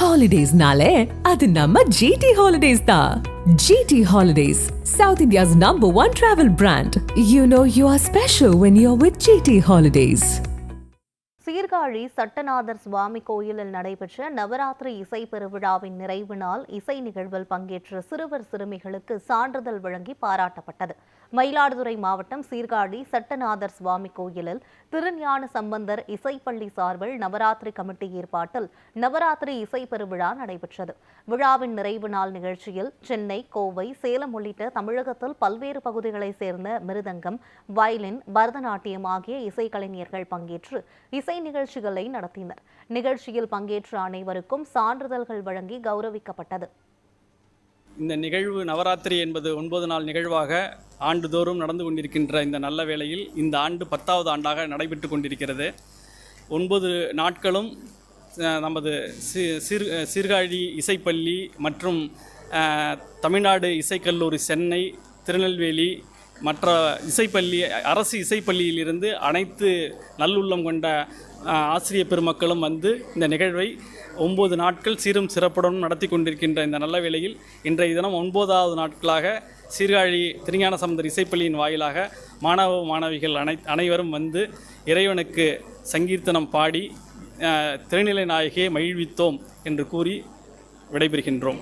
Holidays-nale, adu namma GT Holidays da. GT Holidays, South India's #1 travel brand. You know you are special when you're with GT Holidays. Sirkazhi Sattanathar சுவாமி கோயிலில் நடைபெற்ற நவராத்திரி இசை பெருவிழாவின் நிறைவு நாள் இசை நிகழ்வில் பங்கேற்ற சிறுவர் சிறுமிகளுக்கு சான்றிதழ் வழங்கி பாராட்டப்பட்டது. மயிலாடுதுறை மாவட்டம் சீர்காழி சட்டநாதர் சுவாமி கோயிலில் திருஞான சம்பந்தர் இசைப்பள்ளி சார்பில் நவராத்திரி கமிட்டி ஏற்பாட்டில் நவராத்திரி இசை பெருவிழா நடைபெற்றது. விழாவின் நிறைவு நாள் நிகழ்ச்சியில் சென்னை, கோவை, சேலம் உள்ளிட்ட தமிழகத்தில் பல்வேறு பகுதிகளைச் சேர்ந்த மிருதங்கம், வயலின், பரதநாட்டியம் ஆகிய இசைக்கலைஞர்கள் பங்கேற்று இசை நிகழ்ச்சிகளை நடத்தினர். நிகழ்ச்சியில் பங்கேற்ற அனைவருக்கும் சான்றிதழ்கள் வழங்கி கௌரவிக்கப்பட்டது. இந்த நிகழ்வு நவராத்திரி என்பது 9 நாள் நிகழ்வாக ஆண்டுதோறும் நடந்து கொண்டிருக்கின்ற இந்த நல்ல வேளையில் இந்த ஆண்டு 10வது ஆண்டாக நடைபெற்று கொண்டிருக்கிறது. 9 நாட்களும் நமது சீர்காழி இசைப்பள்ளி மற்றும் தமிழ்நாடு இசைக்கல்லூரி சென்னை, திருநெல்வேலி மற்ற இசைப்பள்ளி, அரசு இசைப்பள்ளியிலிருந்து அனைத்து நல்லுள்ளம் கொண்ட ஆசிரியர் பெருமக்களும் வந்து இந்த நிகழ்வை 9 நாட்கள் சீரும் சிறப்புடன் நடத்தி கொண்டிருக்கின்ற இந்த நல்ல வேளையில் இன்றைய தினம் 9வது நாட்களாக சீர்காழி திருஞான சம்பந்தர் இசைப்பள்ளியின் வாயிலாக மாணவ மாணவிகள் அனைவரும் வந்து இறைவனுக்கு சங்கீர்த்தனம் பாடி திருநிலை நாயகியை மகிழ்வித்தோம் என்று கூறி விடைபெறுகின்றோம்.